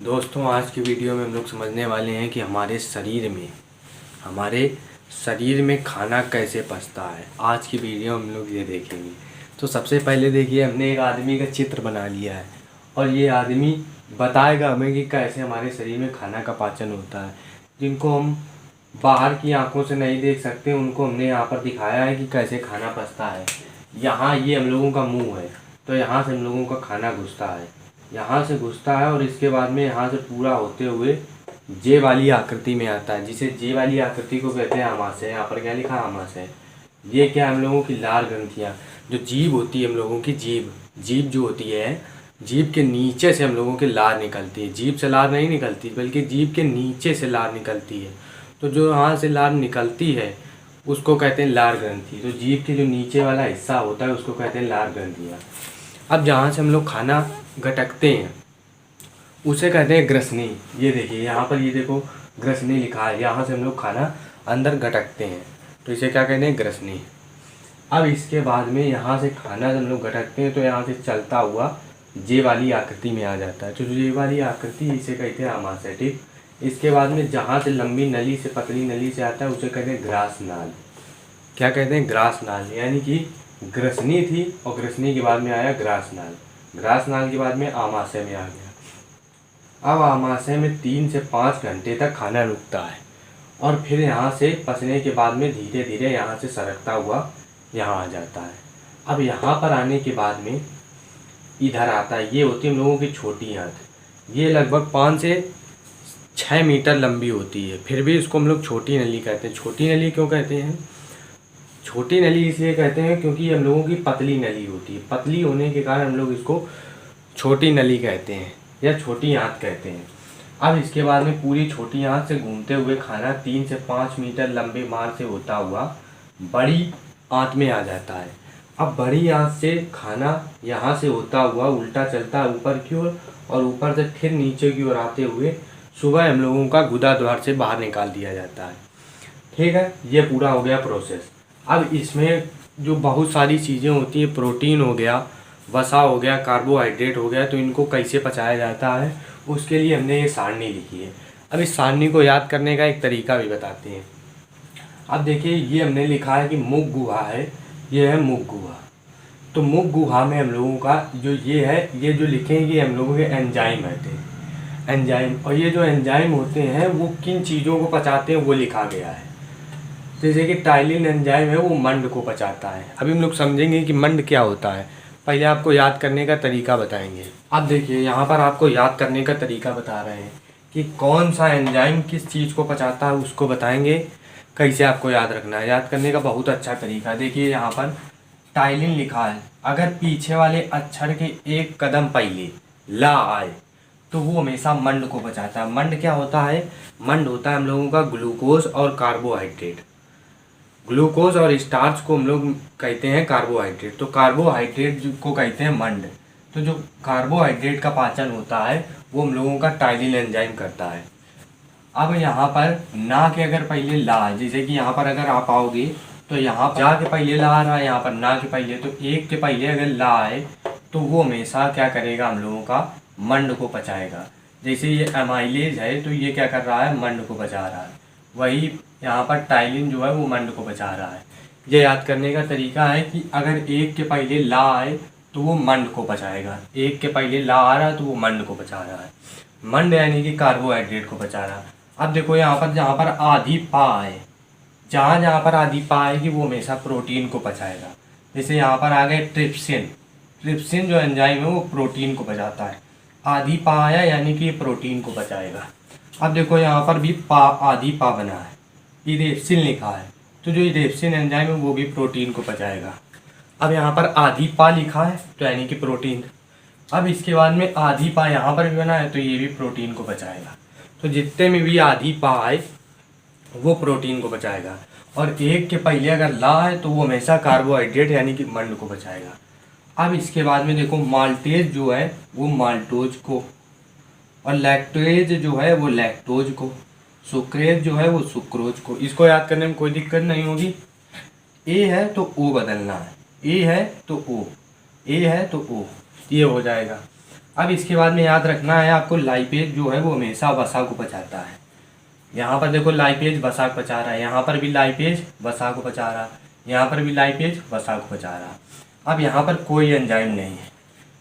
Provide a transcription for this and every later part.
दोस्तों, आज की वीडियो में हम लोग समझने वाले हैं कि हमारे शरीर में खाना कैसे पचता है। आज की वीडियो में हम लोग ये देखेंगे। तो सबसे पहले देखिए, हमने एक आदमी का चित्र बना लिया है और ये आदमी बताएगा हमें कि कैसे हमारे शरीर में खाना का पाचन होता है। जिनको हम बाहर की आंखों से नहीं देख सकते, उनको हमने यहाँ पर दिखाया है कि कैसे खाना पचता है। यहाँ ये हम लोगों का मुँह है, तो यहाँ से हम लोगों का खाना घुसता है, यहाँ से घुसता है और इसके बाद में यहाँ से पूरा होते हुए जे वाली आकृति में आता है, जिसे जे वाली आकृति को कहते हैं आमाशय। यहाँ पर क्या लिखा है? आमाशय। ये क्या, हम लोगों की लार ग्रंथियाँ, जो जीभ होती है हम लोगों की, जीभ जो होती है, जीभ के नीचे से हम लोगों की लार निकलती है। जीभ से लार नहीं निकलती, बल्कि जीभ के नीचे से लार निकलती है। तो जो यहाँ से लार निकलती है उसको कहते हैं लार ग्रंथि। तो जीभ के जो नीचे वाला हिस्सा होता है उसको कहते हैं लार ग्रंथियाँ। अब जहाँ से हम लोग खाना गटकते हैं उसे कहते हैं ग्रसनी। ये देखिए यहाँ पर, ये देखो ग्रसनी लिखा है। यहाँ से हम लोग खाना अंदर गटकते हैं, तो इसे क्या कहते हैं? ग्रसनी। अब इसके बाद में यहाँ से खाना जब हम लोग गटकते हैं तो यहाँ से चलता हुआ जे वाली आकृति में आ जाता है। तो जे वाली आकृति, इसे कहते हैं आमाशय। ठीक, इसके बाद में जहाँ से लंबी नली से पतली नली से आता है उसे कहते हैं ग्रास नाल। क्या कहते हैं? ग्रास नाल। यानी कि ग्रसनी थी और ग्रसनी के बाद में आया ग्रास नाल, ग्रास नाल के बाद में आमाशय में आ गया। अब आमाशय में 3 से 5 घंटे तक खाना रुकता है और फिर यहाँ से पचने के बाद में धीरे धीरे यहाँ से सरकता हुआ यहाँ आ जाता है। अब यहाँ पर आने के बाद में इधर आता है। ये होती है हम लोगों की छोटी आंत। ये लगभग 5 से 6 मीटर लंबी होती है, फिर भी इसको हम लोग छोटी नली कहते हैं। छोटी नली क्यों कहते हैं? छोटी नली इसलिए कहते हैं क्योंकि हम लोगों की पतली नली होती है। पतली होने के कारण हम लोग इसको छोटी नली कहते हैं या छोटी आंत कहते हैं। अब इसके बाद में पूरी छोटी आंत से घूमते हुए खाना 3 से 5 मीटर लंबे मार्ग से होता हुआ बड़ी आंत में आ जाता है। अब बड़ी आंत से खाना यहाँ से होता हुआ उल्टा चलता है ऊपर की ओर, और ऊपर से फिर नीचे की ओर आते हुए सुबह हम लोगों का गुदा द्वार से बाहर निकाल दिया जाता है। ठीक है, ये पूरा हो गया प्रोसेस। अब इसमें जो बहुत सारी चीज़ें होती हैं, प्रोटीन हो गया, वसा हो गया, कार्बोहाइड्रेट हो गया, तो इनको कैसे पचाया जाता है उसके लिए हमने ये सारणी लिखी है। अब इस सारणी को याद करने का एक तरीका भी बताते हैं। अब देखिए, ये हमने लिखा है कि मुख गुहा है, ये है मुख गुहा। तो मुख गुहा में हम लोगों का जो ये है, ये जो लिखेंगे हम लोगों के एंजाइम होते हैं, एंजाइम। और ये जो एंजाइम होते हैं वो किन चीज़ों को पचाते हैं वो लिखा गया है। जैसे कि टाइलिन एंजाइम है, वो मंड को पचाता है। अभी हम लोग समझेंगे कि मंड क्या होता है। पहले आपको याद करने का तरीका बताएंगे। अब देखिए, यहाँ पर आपको याद करने का तरीका बता रहे हैं कि कौन सा एंजाइम किस चीज़ को पचाता है, उसको बताएंगे कैसे आपको याद रखना है। याद करने का बहुत अच्छा तरीका, देखिए यहाँ पर टाइलिन लिखा है। अगर पीछे वाले अक्षर के एक कदम पहले ला आए तो वो हमेशा मंड को पचाता है। मंड क्या होता है? मंड होता है हम लोगों का ग्लूकोज और कार्बोहाइड्रेट। ग्लूकोज और स्टार्च को हम लोग कहते हैं कार्बोहाइड्रेट। तो कार्बोहाइड्रेट को कहते हैं मंड। तो जो कार्बोहाइड्रेट का पाचन होता है वो हम लोगों का टाइलिन एंजाइम करता है। अब यहाँ पर ना के अगर पहले ला, जैसे कि यहाँ पर अगर आप आओगे तो यहाँ पर जा के पहले ला आ रहा है, यहाँ पर ना के पहले, तो एक के पहले अगर ला आए तो वो हमेशा क्या करेगा? हम लोगों का मंड को पचाएगा। जैसे ये एमाइलेज है तो ये क्या कर रहा है? मंड को पचा रहा है। वही यहाँ पर टाइलिन जो है वो मंड को बचा रहा है। ये याद करने का तरीका है कि अगर एक के पहले ला आए तो वो मंड को बचाएगा। एक के पहले ला आ रहा है तो वो मंड को बचा रहा है। मंड यानी कि कार्बोहाइड्रेट को बचा रहा है। अब देखो यहाँ पर, जहाँ पर आधी पा है, जहाँ जहाँ पर आधी पा आएगी वो हमेशा प्रोटीन को बचाएगा। जैसे यहाँ पर आ गए ट्रिप्सिन। ट्रिप्सिन जो एंजाइम है वो प्रोटीन को बचाता है। आधी पा आया यानी कि ये प्रोटीन को बचाएगा। अब देखो यहाँ पर भी आधी पा बना है, इरेप्सिन लिखा है, तो जो इरेप्सिन एंजाइम है वो भी प्रोटीन को पचाएगा। अब यहाँ पर आधी पा लिखा है तो यानी कि प्रोटीन। अब इसके बाद में आधी पा यहाँ पर भी बना है तो ये भी प्रोटीन को बचाएगा। तो जितने में भी आधी पा आए वो प्रोटीन को बचाएगा, और एक के पहले अगर ला है तो वो हमेशा कार्बोहाइड्रेट यानी कि मंड को बचाएगा। अब इसके बाद में देखो, माल्टेज जो है वो माल्टोज को, और लैक्टोज जो है वो लैक्टोज को, सुक्रेज जो है वो सुक्रोज को। इसको याद करने में कोई दिक्कत नहीं होगी। ए है तो ओ बदलना है, ए है तो ओ, ए है तो ओ, ये हो जाएगा। अब इसके बाद में याद रखना है आपको, लाइपेज जो है वो हमेशा वसा को पचाता है। यहाँ पर देखो लाइपेज वसा को पचा रहा है, यहाँ पर भी लाइपेज वसा को पचा रहा, यहाँ पर भी लाइपेज वसा को पचा रहा। अब यहाँ पर कोई एंजाइम नहीं है,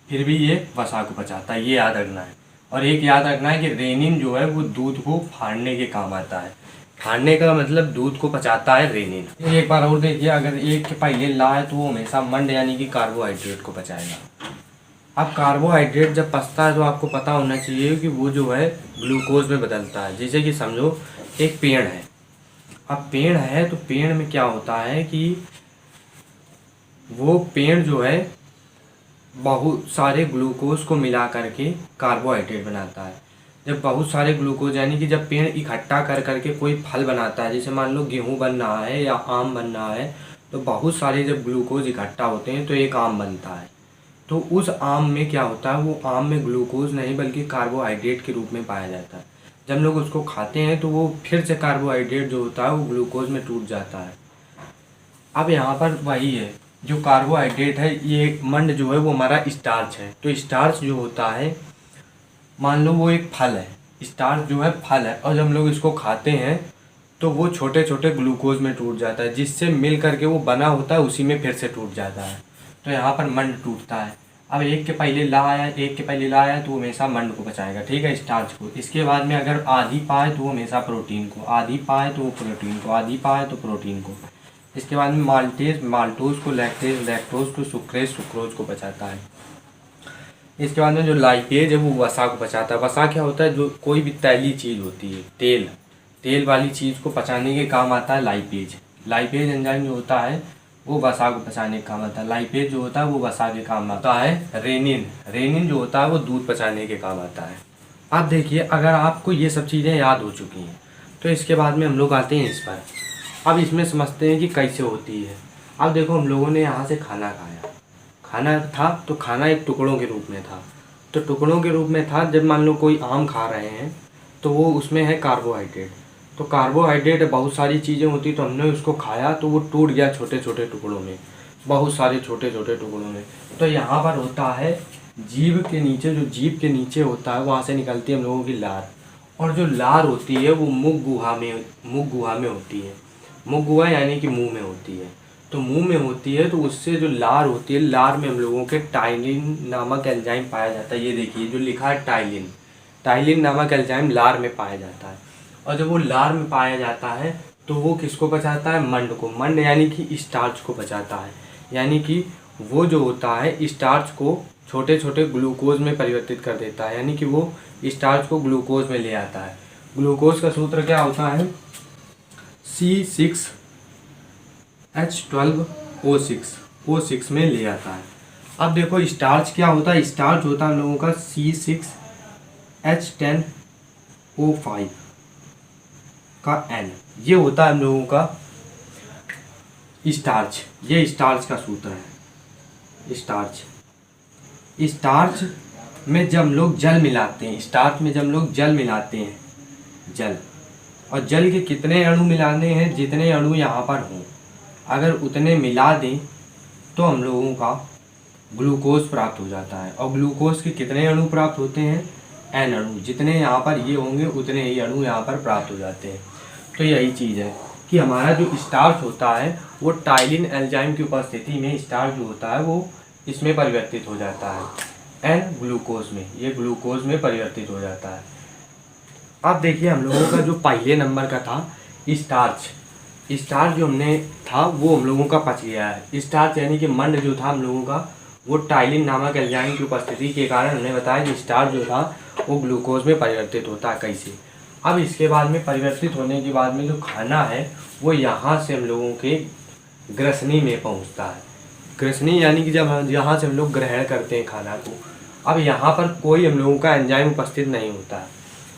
फिर भी ये वसा को पचाता है, ये याद रखना है। और एक याद रखना है कि रेनिन जो है वो दूध को फाड़ने के काम आता है। फाड़ने का मतलब दूध को पचाता है रेनिन। एक बार और देखिए, अगर एक के पहले ला है तो वो हमेशा मंड यानी कि कार्बोहाइड्रेट को पचाएगा। अब कार्बोहाइड्रेट जब पचता है तो आपको पता होना चाहिए कि वो जो है ग्लूकोज में बदलता है। जैसे कि समझो एक पेड़ है, अब पेड़ है तो पेड़ में क्या होता है कि वो पेड़ जो है बहुत सारे ग्लूकोज को मिला करके कार्बोहाइड्रेट बनाता है। जब बहुत सारे ग्लूकोज यानी कि जब पेड़ इकट्ठा कर करके कोई फल बनाता है, जैसे मान लो गेहूँ बन रहा है या आम बन रहा है, तो बहुत सारे जब ग्लूकोज इकट्ठा होते हैं तो एक आम बनता है। तो उस आम में क्या होता है, वो आम में ग्लूकोज नहीं बल्कि कार्बोहाइड्रेट के रूप में पाया जाता है। जब लोग उसको खाते हैं तो वो फिर से कार्बोहाइड्रेट जो होता है वो ग्लूकोज में टूट जाता है। अब यहाँ पर वही है, जो कार्बोहाइड्रेट है ये मंड जो है वो हमारा स्टार्च है। तो स्टार्च जो होता है, मान लो वो एक फल है, स्टार्च जो है फल है, और जब हम लोग इसको खाते हैं तो वो छोटे छोटे ग्लूकोज में टूट जाता है, जिससे मिल करके वो बना होता है उसी में फिर से टूट जाता है। तो यहाँ पर मंड टूटता है। अब एक के पहले ला आया, एक के पहले ला आया तो हमेशा मंड को बचाएगा, ठीक है, स्टार्च को। इसके बाद में अगर आधी पाए तो हमेशा प्रोटीन को, आधी पाए तो प्रोटीन को, आधी पाए तो प्रोटीन को। इसके बाद में माल्टेज माल्टोज को, लैक्टेज लैक्टोज को, सुक्रेज सुक्रोज को बचाता है। इसके बाद में जो लाइपेज है वो वसा को बचाता है। वसा क्या होता है, जो कोई भी तैली चीज़ होती है, तेल वाली चीज़ को पचाने के काम आता है लाइपेज। लाइपेज एंजाइम जो होता है वो वसा को पचाने के काम आता है। लाइपेज जो होता है वो वसा के काम आता है। रेनिन जो होता है वो दूध पचाने के काम आता है। अब देखिए, अगर आपको ये सब चीज़ें याद हो चुकी हैं तो इसके बाद में हम लोग आते हैं इस पर। अब इसमें समझते हैं कि कैसे होती है। अब देखो, हम लोगों ने यहाँ से खाना खाया, खाना था तो खाना एक टुकड़ों के रूप में था, तो टुकड़ों के रूप में था। जब मान लो कोई आम खा रहे हैं तो वो उसमें है कार्बोहाइड्रेट, तो कार्बोहाइड्रेट बहुत सारी चीज़ें होती, तो हमने उसको खाया तो वो टूट गया छोटे छोटे टुकड़ों में, बहुत सारे छोटे छोटे टुकड़ों में। तो यहाँ पर होता है जीभ के नीचे, जो जीभ के नीचे होता है वहाँ से निकलती है हम लोगों की लार, और जो लार होती है वो मुख गुहा में होती है। मुख गुहा यानी कि मुंह में होती है, तो मुंह में होती है, तो उससे जो लार होती है, लार में हम लोगों के टाइलिन नामक एंजाइम पाया जाता है। ये देखिए जो लिखा है टाइलिन नामक एंजाइम लार में पाया जाता है। और जब वो लार में पाया जाता है तो वो किसको बचाता है, मंड को। मंड यानी कि स्टार्च को बचाता है, यानी कि वो जो होता है स्टार्च को छोटे छोटे ग्लूकोज में परिवर्तित कर देता है, यानी कि वो स्टार्च को ग्लूकोज में ले आता है। ग्लूकोज का सूत्र क्या होता है, C6H12O6 में ले आता है। अब देखो स्टार्च क्या होता है, स्टार्च होता है हम लोगों का C6H10O5 का N, ये होता है हम लोगों का स्टार्च। ये स्टार्च का सूत्र है। स्टार्च में जब हम लोग जल मिलाते हैं, जल, और जल के कितने अणु मिलाने हैं, जितने अणु यहाँ पर हों, अगर उतने मिला दें तो हम लोगों का ग्लूकोज प्राप्त हो जाता है। और ग्लूकोज के कितने अणु प्राप्त होते हैं, N अणु, जितने यहाँ पर ये होंगे उतने ही अणु यहाँ पर प्राप्त हो जाते हैं। तो यही चीज़ है कि हमारा जो स्टार्च होता है वो टाइलिन एंजाइम की उपस्थिति में स्टार्च जो होता है वो इसमें परिवर्तित हो जाता है, N ग्लूकोज में, ये ग्लूकोज में परिवर्तित हो जाता है। अब देखिए हम लोगों का जो पहले नंबर का था स्टार्च जो हमने था वो हम लोगों का पच गया है। स्टार्च यानी कि मंड जो था हम लोगों का वो टाइलिन नामक एंजाइम की उपस्थिति के कारण हमने बताया कि स्टार्च जो था वो ग्लूकोज में परिवर्तित होता है। कैसे, अब इसके बाद में परिवर्तित होने के बाद में जो खाना है वो यहाँ से हम लोगों के ग्रसनी में पहुँचता है। ग्रसनी यानी कि जब यहाँ से हम लोग ग्रहण करते हैं खाना को, अब यहाँ पर कोई हम लोगों का एंजाइम उपस्थित नहीं होता है।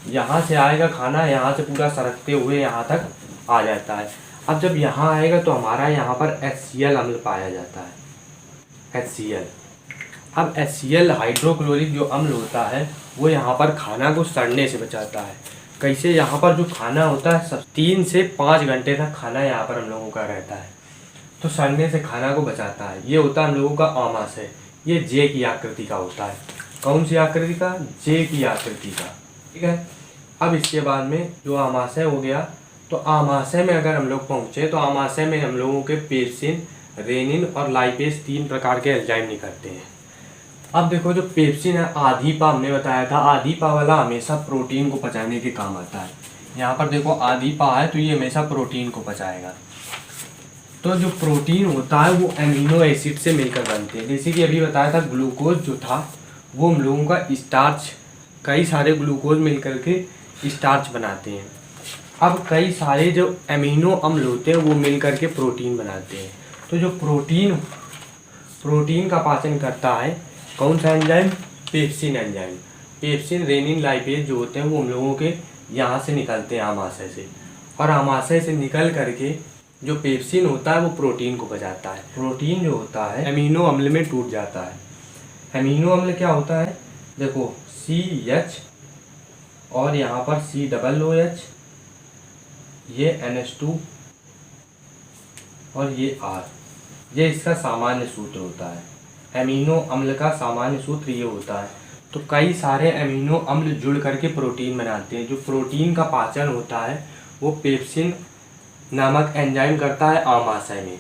यहाँ से आएगा खाना, यहाँ से पूरा सरकते हुए यहाँ तक आ जाता है। अब जब यहाँ आएगा तो हमारा यहाँ पर HCl अम्ल पाया जाता है, HCl। अब HCl हाइड्रोक्लोरिक जो अम्ल होता है वो यहाँ पर खाना को सड़ने से बचाता है। कैसे, यहाँ पर जो खाना होता है 3 से 5 घंटे तक खाना यहाँ पर हम लोगों का रहता है, तो सड़ने से खाना को बचाता है। ये होता है हम लोगों का आमाशय, ये जे की आकृति का होता है। कौन सी आकृति का? जे की आकृति का। ठीक है। अब इसके बाद में जो आमाशय हो गया, तो आमाशय में अगर हम लोग पहुँचे तो आमाशय में हम लोगों के पेप्सिन, रेनिन और लाइपेज 3 प्रकार के एंजाइम निकलते हैं। अब देखो जो पेप्सिन है, आधीपा हमने बताया था, आधीपा वाला हमेशा प्रोटीन को पचाने के काम आता है। यहाँ पर देखो आधीपा है तो ये हमेशा प्रोटीन को पचाएगा। तो जो प्रोटीन होता है वो एमिनो एसिड से मिलकर बनते हैं। जैसे कि अभी बताया था ग्लूकोज जो था वो हम लोगों का स्टार्च, कई सारे ग्लूकोज मिलकर के स्टार्च बनाते हैं। अब कई सारे जो एमिनो अम्ल होते हैं वो मिलकर के प्रोटीन बनाते हैं। तो जो प्रोटीन का पाचन करता है कौन सा enzyme? Pepsin enzyme. Pepsin, rennin, lipase जो होते हैं वो हम लोगों के यहाँ से निकलते हैं आमाशय से, और आमाशय से निकल करके जो पेप्सिन होता है वो प्रोटीन को पचाता है। प्रोटीन जो होता है एमिनो अम्ल में टूट जाता है। एमिनो अम्ल क्या होता है? देखो CH और यहाँ पर COOH, ये NH2 और ये R, ये इसका सामान्य सूत्र होता है। एमिनो अम्ल का सामान्य सूत्र ये होता है। तो कई सारे एमिनो अम्ल जुड़ करके प्रोटीन बनाते हैं। जो प्रोटीन का पाचन होता है वो पेप्सिन नामक एंजाइम करता है आमाशय में।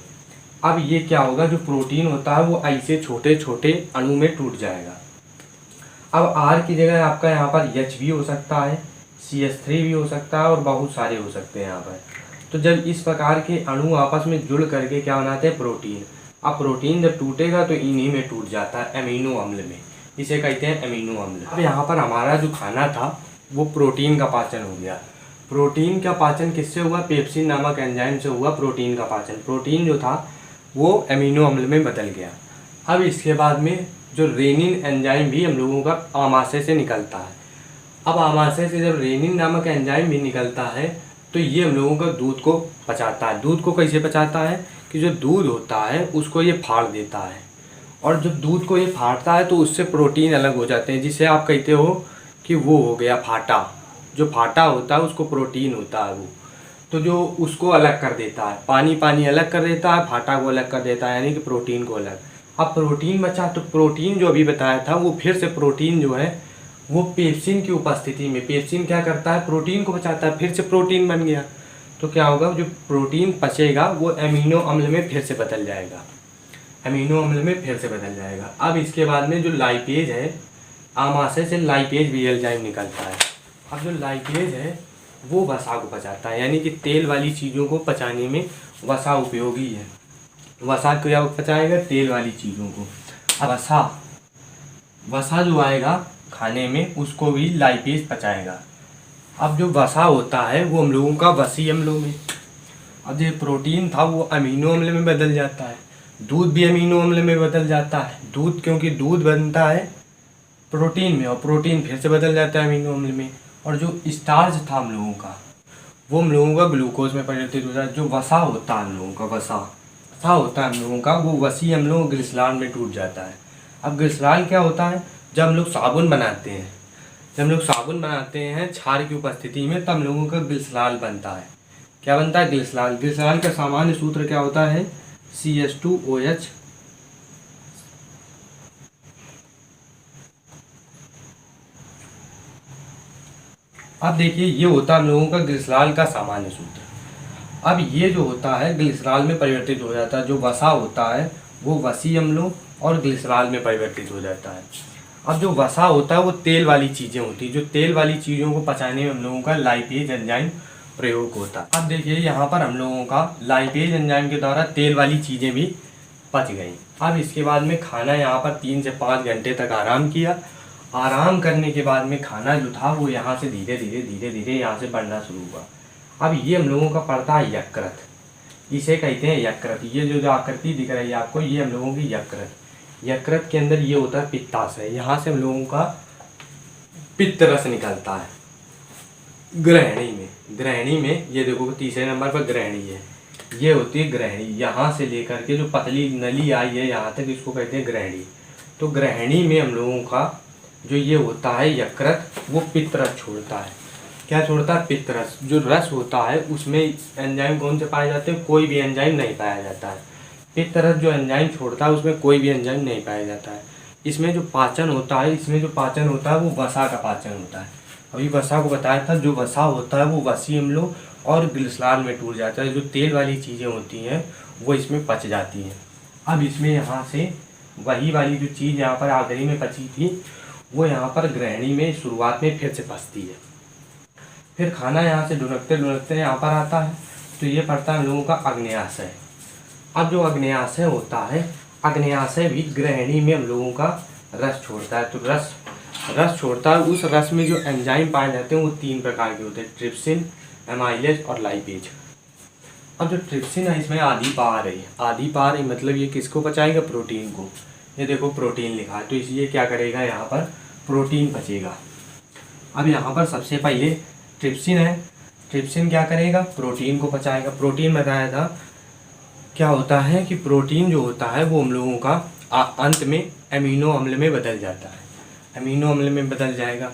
अब ये क्या होगा, जो प्रोटीन होता है वो ऐसे छोटे छोटे अणु में टूट जाएगा। अब R की जगह आपका यहाँ पर H भी हो सकता है, CH3 भी हो सकता है और बहुत सारे हो सकते हैं यहाँ पर। तो जब इस प्रकार के अणु आपस में जुड़ करके क्या बनाते हैं? प्रोटीन। अब प्रोटीन जब टूटेगा तो इन्हीं में टूट जाता है, एमिनो अम्ल में। इसे कहते हैं एमिनो अम्ल। अब यहाँ पर हमारा जो खाना था वो प्रोटीन का पाचन हो गया। प्रोटीन का पाचन किससे हुआ? पेप्सिन नामक एंजाइम से हुआ प्रोटीन का पाचन। प्रोटीन जो था वो एमिनो अम्ल में बदल गया। अब इसके बाद में जो रेनिन एंजाइम भी हम लोगों का आमाशय से निकलता है। अब आमाशय से जब रेनिन नामक एंजाइम भी निकलता है तो ये हम लोगों का दूध को पचाता है। दूध को कैसे पचाता है कि जो दूध होता है उसको ये फाड़ देता है, और जब दूध को ये फाड़ता है तो उससे प्रोटीन अलग हो जाते हैं, जिसे आप कहते हो कि वो हो गया फाटा। जो फाटा होता है उसको प्रोटीन होता है वो, तो जो उसको अलग कर देता है, पानी पानी अलग कर देता है, फाटा को अलग कर देता है, यानी कि प्रोटीन को अलग। अब प्रोटीन बचा, तो प्रोटीन जो अभी बताया था वो फिर से प्रोटीन जो है वो पेप्सिन की उपस्थिति में, पेप्सिन क्या करता है? प्रोटीन को बचाता है, फिर से प्रोटीन बन गया। तो क्या होगा, जो प्रोटीन पचेगा वो एमिनो अम्ल में फिर से बदल जाएगा, एमिनो अम्ल में फिर से बदल जाएगा। अब इसके बाद में जो लाइपेज है, आमाशय से लाइपेज भी एंजाइम निकलता है। अब जो लाइपेज है वो वसा को पचाता है, यानी कि तेल वाली चीज़ों को पचाने में वसा उपयोगी है। वसा क्या पचाएगा? तेल वाली चीज़ों को। अब वसा जो आएगा खाने में उसको भी लाइपेज पचाएगा। अब जो वसा होता है वो हम लोगों का वसी अम्लों में, अब जो प्रोटीन था वो अमीनो अम्ल में बदल जाता है, दूध भी अमीनो अम्ल में बदल जाता है। दूध, क्योंकि दूध बनता है प्रोटीन में और प्रोटीन फिर से बदल जाता है अमीनो अम्ल में। और जो स्टार्च था हम लोगों का वो हम लोगों का ग्लूकोज में परिवर्तित होता है। जो वसा होता है हम लोगों का, वसा होता है हम लोगों का, वो वसी हम लोगों ग्लिसरॉल में टूट जाता है। अब ग्लिसरॉल क्या होता है? जब हम लोग साबुन बनाते हैं, क्षार की उपस्थिति में, तब हम लोगों का ग्लिसरॉल बनता है। क्या बनता है? ग्लिसरॉल। ग्लिसरॉल का सामान्य सूत्र क्या होता है? CH2OH। अब देखिए ये होता है हम लोगों का ग्लिसरॉल का सामान्य सूत्र। अब ये जो होता है ग्लिसरॉल में परिवर्तित हो जाता है। जो वसा होता है वो वसी अम्लों और ग्लिसरॉल में परिवर्तित हो जाता है। अब जो वसा होता है वो तेल वाली चीज़ें होती है, जो तेल वाली चीज़ों को पचाने में हम लोगों का लाइपेज एंजाइम प्रयोग होता है। अब देखिए यहाँ पर हम लोगों का लाइपेज एंजाइम के द्वारा तेल वाली चीज़ें भी पच गई। अब इसके बाद में खाना यहाँ पर 3 से 5 घंटे तक आराम किया। आराम करने के बाद में खाना जो था वो यहाँ से धीरे धीरे यहाँ से बढ़ना शुरू हुआ। अब ये हम लोगों का पड़ता है यकृत, इसे कहते हैं यकृत। ये जो आकृति दिख रही है आपको, ये हम लोगों की यकृत। यकृत के अंदर ये होता है पित्ताशय, यहाँ से हम लोगों का पित्त रस निकलता है। ग्रहणी में ये देखो तीसरे नंबर पर ग्रहणी है, ये होती है ग्रहणी। यहाँ से लेकर के जो पतली नली आई है यहाँ तक, इसको कहते हैं ग्रहणी। तो ग्रहणी में हम लोगों का जो ये होता है यकृत, वो पित्त रस छोड़ता है। क्या छोड़ता है? पित्त रस। जो रस होता है उसमें एंजाइम कौन से पाए जाते हैं? कोई भी एंजाइम नहीं पाया जाता है। पित्त रस जो एंजाइम छोड़ता है उसमें कोई भी एंजाइम नहीं पाया जाता है। इसमें जो पाचन होता है वो वसा का पाचन होता है। अभी वसा को बताया था, जो वसा होता है वो वसीय अम्लों और ग्लिसरॉल में टूट जाता है। जो तेल वाली चीज़ें होती हैं वो इसमें पच जाती हैं। अब इसमें यहाँ से वही वाली जो चीज़ यहाँ पर आखिरी में पची थी वो यहाँ पर ग्रहणी में शुरुआत में फिर से पचती है। फिर खाना यहाँ से ढुलकते ढुलकते यहाँ पर आता है, तो ये पड़ता है हम लोगों का अग्न्याशय। अब जो अग्न्याशय होता है, अग्न्याशय भी ग्रहणी में हम लोगों का रस छोड़ता है। तो रस छोड़ता है। उस रस में जो एंजाइम पाए जाते हैं वो 3 प्रकार के होते हैं, ट्रिप्सिन, एमाइलेज और लाइपेज। अब जो ट्रिप्सिन है इसमें आदिपार है। आदिपार है मतलब ये किसको पचाएगा? प्रोटीन को। ये देखो प्रोटीन लिखा है, तो इसलिए क्या करेगा, यहाँ पर प्रोटीन पचेगा। अब यहाँ पर सबसे पहले ट्रिप्सिन है। ट्रिप्सिन क्या करेगा? प्रोटीन को पचाएगा। प्रोटीन बताया था क्या होता है कि प्रोटीन जो होता है वो हम लोगों का अंत में एमिनो अम्ल में बदल जाता है, एमिनो अम्ल में बदल जाएगा।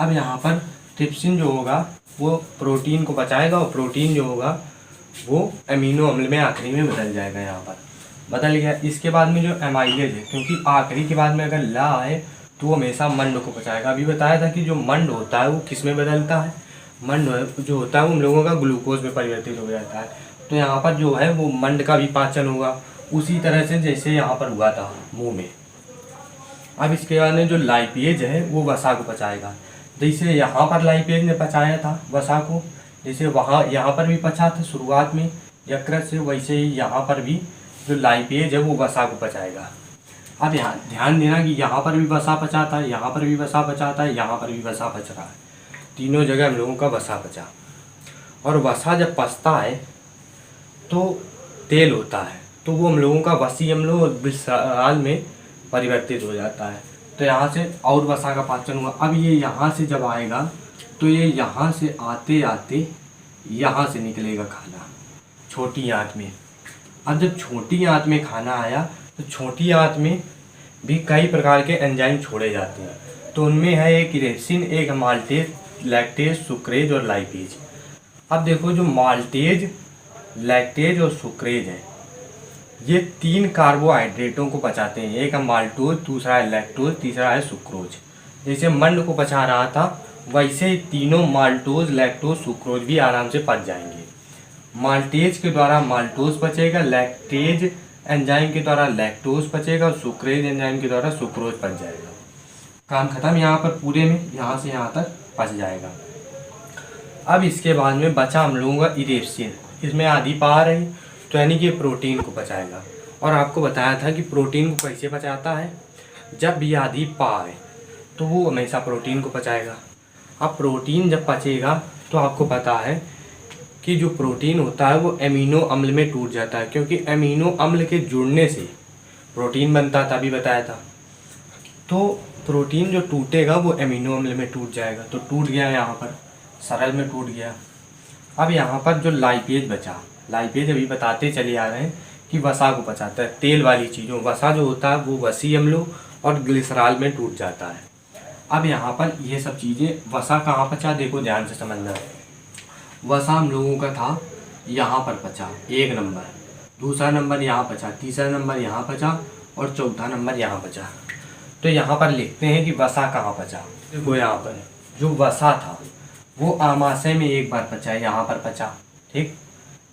अब यहाँ पर ट्रिप्सिन जो होगा वो प्रोटीन को पचाएगा और प्रोटीन जो होगा वो एमिनो अम्ल में आखिरी में बदल जाएगा। यहाँ पर बदल गया। इसके बाद में जो एमाइलेज है, क्योंकि आखिरी के बाद में अगर ला आए तो वो हमेशा मंड को पचाएगा। अभी बताया था कि जो मंड होता है वो किस में बदलता है? मंड जो होता है वो हम लोगों का ग्लूकोज में परिवर्तित हो जाता है। तो यहाँ पर जो है वो मंड का भी पाचन होगा उसी तरह से जैसे यहाँ पर हुआ था मुंह में। अब इसके बाद में जो लाइपेज है वो वसा को पचाएगा। जैसे यहाँ पर लाइपेज ने पचाया था वसा को, जैसे वहाँ यहाँ पर भी पचा था शुरुआत में यकृत से, वैसे ही यहाँ पर भी जो लाइपेज है वो वसा को पचाएगा। अब यहाँ ध्यान देना कि यहाँ पर भी वसा पचाता है, यहाँ पर भी वसा पचाता है, यहाँ पर भी वसा पच रहा है। तीनों जगह हम लोगों का वसा पचा। और वसा जब पचता है तो तेल होता है, तो वो हम लोगों का वसीय अम्लों और ग्लिसरॉल में परिवर्तित हो जाता है। तो यहाँ से और वसा का पाचन हुआ। अब ये यहाँ से जब आएगा तो ये यहाँ से आते आते यहाँ से निकलेगा खाना छोटी आंत में। अब जब छोटी आंत में खाना आया तो छोटी आंत में भी कई प्रकार के एंजाइम छोड़े जाते हैं। तो उनमें है एक इरेप्सिन, एक माल्टेज, लैक्टेज, सुक्रेज और लाइपेज। अब देखो जो माल्टेज, लैक्टेज और सुक्रेज है ये 3 कार्बोहाइड्रेटों को पचाते हैं। एक है माल्टोज, दूसरा है लैक्टोज, तीसरा है सुक्रोज। जैसे मंड को पचा रहा था वैसे ही तीनों माल्टोज, लैक्टोज, सुक्रोज भी आराम से पच जाएंगे। माल्टेज के द्वारा माल्टोज पचेगा, लैक्टेज एंजाइम के द्वारा लैक्टोज पचेगा और सुक्रेज एंजाइम के द्वारा सुक्रोज पच जाएगा। काम खत्म। यहाँ पर पूरे में यहाँ से यहाँ तक पच जाएगा। अब इसके बाद में बचा हम लोगों का इरेप्सिन। इसमें आदिपार है तो यानी कि प्रोटीन को पचाएगा। और आपको बताया था कि प्रोटीन को कैसे पचाता है, जब भी आदिपार है तो वो हमेशा प्रोटीन को पचाएगा। अब प्रोटीन जब पचेगा तो आपको पता है कि जो प्रोटीन होता है वो एमिनो अम्ल में टूट जाता है, क्योंकि एमिनो अम्ल के जुड़ने से प्रोटीन बनता था, अभी बताया था। तो प्रोटीन जो टूटेगा वो एमिनो अम्ल में टूट जाएगा। तो टूट गया, यहाँ पर सरल में टूट गया। अब यहाँ पर जो लाइपेज बचा, लाइपेज अभी बताते चले आ रहे हैं कि वसा को पचाता है, तेल वाली चीज़ों। वसा जो होता है वो वसीय अम्लों और ग्लिसरॉल में टूट जाता है। अब यहाँ पर ये सब चीज़ें वसा कहाँ पचा, देखो ध्यान से समझना। वसा हम लोगों का था यहाँ पर पचा 1 नंबर, दूसरा नंबर यहाँ पचा, तीसरा नंबर यहाँ पचा और चौथा नंबर यहाँ पचा। तो यहाँ पर लिखते हैं कि वसा कहाँ पचा। देखो यहाँ पर जो वसा था वो आमाशय में 1 बार पचा, यहाँ पर पचा, ठीक।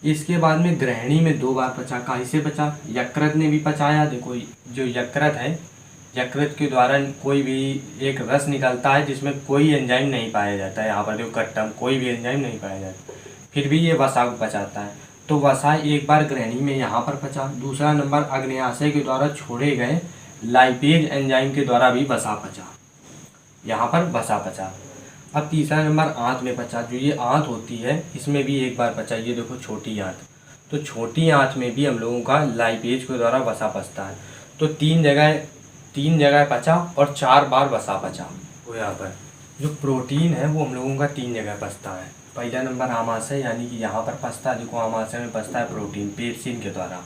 इसके बाद में ग्रहणी में 2 बार पचा। कैसे पचा? यकृत ने भी पचाया। देखो जो यकृत है, यकृत के द्वारा कोई भी एक रस निकलता है जिसमें कोई एंजाइम नहीं पाया जाता है। यहाँ पर देखो कट्टम, कोई भी एंजाइम नहीं पाया जाता, फिर भी ये वसा को पचाता है। तो वसा 1 बार ग्रहणी में यहाँ पर पचा। दूसरा नंबर अग्न्याशय के द्वारा छोड़े गए लाइपेज एंजाइम के द्वारा भी वसा पचा, यहाँ पर वसा पचा। अब तीसरा नंबर आंत में पचा। जो ये आंत होती है इसमें भी 1 बार पचा। ये देखो छोटी आंत, तो छोटी आंत में भी हम लोगों का लाइपेज के द्वारा वसा पचता है। तो 3 जगह पचा और 4 बार वसा पचा। तो यहाँ पर जो प्रोटीन है वो हम लोगों का 3 जगह पचता है। पहला नंबर आमाशय यानी कि यहाँ पर पचता है, देखो आमाशय में पचता है प्रोटीन पेप्सिन के द्वारा।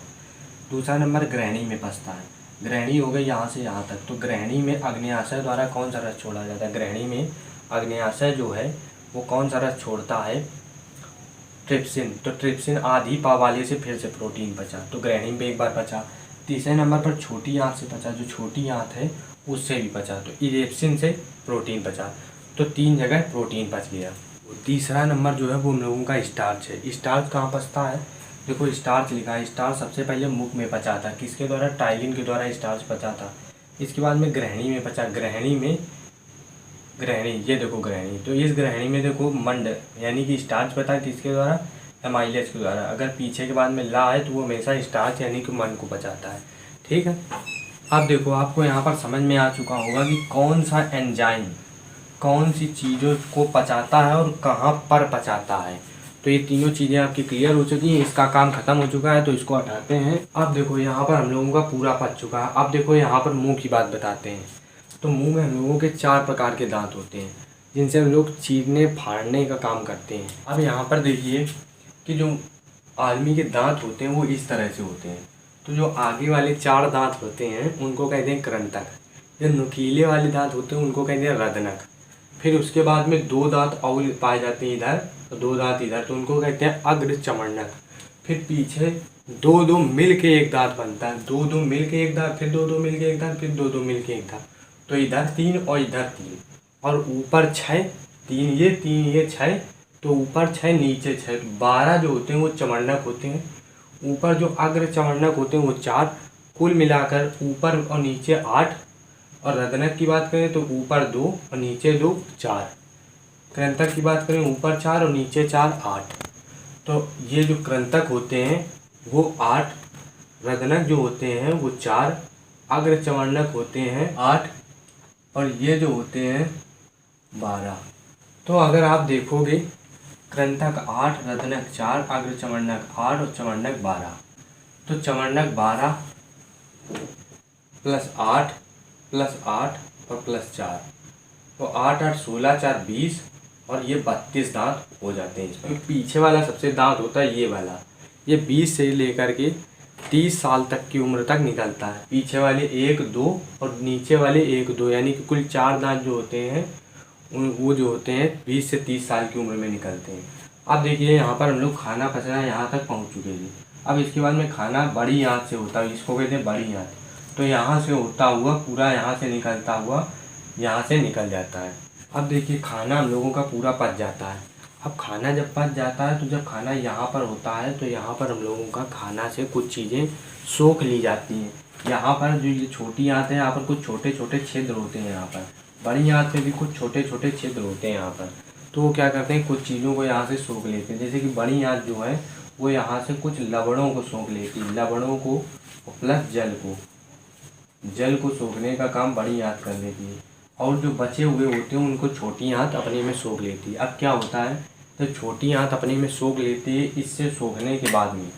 दूसरा नंबर ग्रहणी में पचता है, ग्रहणी हो गई यहाँ से यहाँ तक। तो ग्रहणी में अग्न्याशय द्वारा कौन सा रस छोड़ा जाता है? ग्रहणी में अग्न्याशय जो है वो कौन सा रस छोड़ता है? ट्रिप्सिन। तो ट्रिप्सिन आधी पावाले से फिर से प्रोटीन पचा, तो ग्रहणी में 1 बार पचा। तीसरे नंबर पर छोटी आंत से पचा। जो छोटी आंत है उससे भी पचा, तो इलिप्सिन से प्रोटीन पचा, तो 3 जगह प्रोटीन पच गया। तीसरा नंबर जो है वो हम लोगों का स्टार्च है। स्टार्च कहाँ पचता है, देखो स्टार्च लिखा है। स्टार्च सबसे पहले मुख में पचा था, किसके द्वारा, टाइलिन के द्वारा स्टार्च पचा था। इसके बाद में ग्रहणी में पचा, ग्रहणी ये देखो ग्रहणी, तो इस ग्रहणी में देखो मंड यानी कि स्टार्च पचा किसके द्वारा, एमाइलेज के द्वारा। अगर पीछे के बाद में ला है तो वो हमेशा स्टार्च यानी कि मंड को पचाता है। ठीक है, अब देखो आपको यहाँ पर समझ में आ चुका होगा कि कौन सा एंजाइम कौन सी चीज़ों को पचाता है और कहाँ पर पचाता है। तो ये तीनों चीज़ें आपकी क्लियर हो चुकी हैं, इसका काम खत्म हो चुका है, तो इसको हटाते हैं। अब देखो यहाँ पर हम लोगों का पूरा पच चुका है। अब देखो यहाँ पर मुंह की बात बताते हैं। तो मुंह में हम लोगों के 4 प्रकार के दांत होते हैं, जिनसे हम लोग चीरने फाड़ने का काम करते हैं। अब यहाँ पर देखिए कि जो आदमी के दांत होते हैं वो इस तरह से होते हैं। तो जो आगे वाले 4 दांत होते हैं उनको कहते हैं कृंतक, जो नुकीले वाले दांत होते हैं उनको कहते हैं रदनक। फिर उसके बाद में 2 दांत और पाए जाते हैं इधर और 2 दांत इधर, तो उनको कहते हैं अग्र चमड़नक। फिर पीछे 2-2 मिल के एक दांत बनता है, 2-2 मिल के एक दांत, फिर 2-2 मिल के एक दांत, फिर 2-2 मिल के एक दांत, तो इधर 3 और इधर 3, और ऊपर 6, 3 ये 6, तो ऊपर 6 नीचे 6, तो 12 जो होते हैं वो चमड़नक होते हैं। ऊपर जो अग्र चमड़नक होते हैं वो 4, कुल मिलाकर ऊपर और नीचे 8। और रदनक की बात करें तो ऊपर 2 और नीचे 2, 4। कृंतक की बात करें ऊपर 4 और नीचे 4, 8। तो ये जो कृंतक होते हैं वो 8, रदनक जो होते हैं वो 4, अग्र चमड़नक होते हैं 8, और ये जो होते हैं 12। तो अगर आप देखोगे कृंतक 8, रदनक 4, अग्र चमड़नक 8 और चमड़नक 12, तो चमड़नक 12 + 8 + 8 और +4, तो 8 8 16, 4 20, और ये 32 दांत हो जाते हैं इसमें। पीछे वाला सबसे दांत होता है ये वाला, ये 20 से लेकर के 30 साल तक की उम्र तक निकलता है। पीछे वाले 1 2 और नीचे वाले 1 2, यानी कि कुल 4 दांत जो होते हैं वो जो होते हैं 20 से 30 साल की उम्र में निकलते हैं। अब देखिए यहाँ पर हम लोग खाना पचना यहाँ तक पहुँच चुके हैं। अब इसके बाद में खाना बड़ी आंत से होता है, इसको कहते हैं बड़ी आंत। तो यहाँ से होता हुआ पूरा यहाँ से निकलता हुआ यहाँ से निकल जाता है। अब देखिए खाना हम लोगों का पूरा पच जाता है। अब खाना जब पच जाता है तो जब खाना यहाँ पर होता है तो यहाँ पर हम लोगों का खाना से कुछ चीज़ें सोख ली जाती हैं। यहाँ पर जो ये छोटी आंत है यहाँ पर कुछ छोटे छोटे छिद्र होते हैं, यहाँ पर बड़ी आंत में भी कुछ छोटे छोटे छिद्र होते हैं यहाँ पर। तो वो क्या करते हैं, कुछ चीज़ों को यहाँ से सोख लेते हैं। जैसे कि बड़ी आंत जो है वो यहाँ से कुछ लवणों को सोख लेती है, लवणों को प्लस जल को सोखने का काम बड़ी आंत कर लेती है। और जो बचे हुए होते हैं उनको छोटी आंत अपने में सोख लेती है। अब क्या होता है, तो छोटी आंत अपने में सोख लेती है। इससे सोखने के बाद में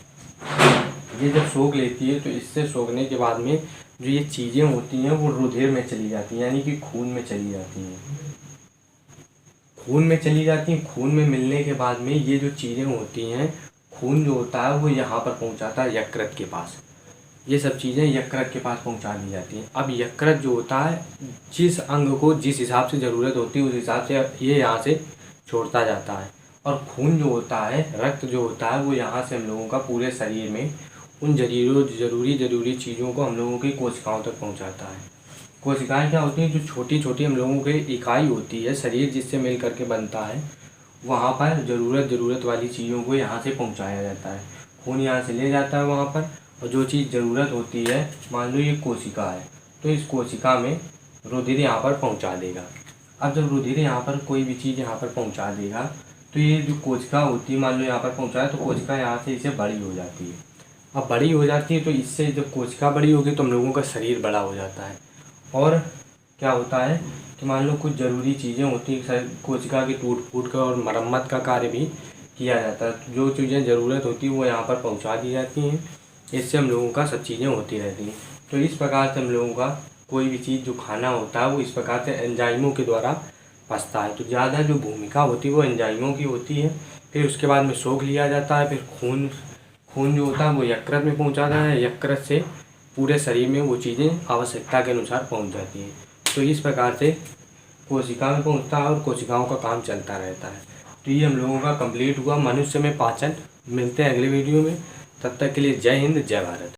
ये जब सोख लेती है तो इससे सोखने के बाद में जो ये चीज़ें होती हैं वो रुधिर में चली जाती हैं, यानी कि खून में चली जाती हैं। खून में चली जाती हैं, खून में मिलने के बाद में ये जो चीज़ें होती हैं, खून जो होता है वो यहाँ पर पहुँचाता है यकृत के पास। ये सब चीज़ें यकृत के पास पहुँचा दी जाती हैं। अब यकृत जो होता है जिस अंग को जिस हिसाब से ज़रूरत होती है उस हिसाब से ये यहाँ से छोड़ता जाता है। और खून जो होता है, रक्त जो होता है, वो यहाँ से हम लोगों का पूरे शरीर में उन ज़रूरी चीज़ों को हम लोगों की कोशिकाओं तक पहुँचाता है। कोशिकाएँ क्या होती हैं, जो छोटी छोटी हम लोगों की इकाई होती है, शरीर जिससे मिल करके बनता है, वहाँ पर ज़रूरत वाली चीज़ों को यहाँ से पहुँचाया जाता है। खून यहाँ से ले जाता है वहाँ पर, और जो चीज़ ज़रूरत होती है, मान लो ये कोशिका है, तो इस कोशिका में रुधिर यहाँ पर पहुँचा देगा। अब जब रुधिर यहाँ पर कोई भी चीज़ यहाँ पर पहुँचा देगा तो ये जो कोशिका होती है, मान लो यहाँ पर पहुँचाए तो कोशिका यहाँ से इसे बड़ी हो जाती है। अब बड़ी हो जाती है तो इससे जब कोशिका बड़ी होगी तो हम लोगों का शरीर बड़ा हो जाता है। और क्या होता है कि मान लो कुछ ज़रूरी चीज़ें होती हैं कोशिका की टूट फूट का और मरम्मत का कार्य भी किया जाता है। जो चीज़ें ज़रूरत होती है वो यहाँ पर पहुँचा दी जाती हैं। इससे हम लोगों का सब चीज़ें होती रहती हैं। तो इस प्रकार से हम लोगों का कोई भी चीज़ जो खाना होता है वो इस प्रकार से एंजाइमों के द्वारा पचता है। तो ज़्यादा जो भूमिका होती है वो एंजाइमों की होती है। फिर उसके बाद में सोख लिया जाता है। फिर खून जो होता है वो यकृत में पहुंचाता है, यकृत से पूरे शरीर में वो चीज़ें आवश्यकता के अनुसार पहुंच जाती हैं। तो इस प्रकार से कोशिका में पहुंचता है और कोशिकाओं का काम चलता रहता है। तो ये हम लोगों का कंप्लीट हुआ मनुष्य में पाचन। मिलते हैं अगले वीडियो में, तब तक के लिए जय हिंद, जय भारत।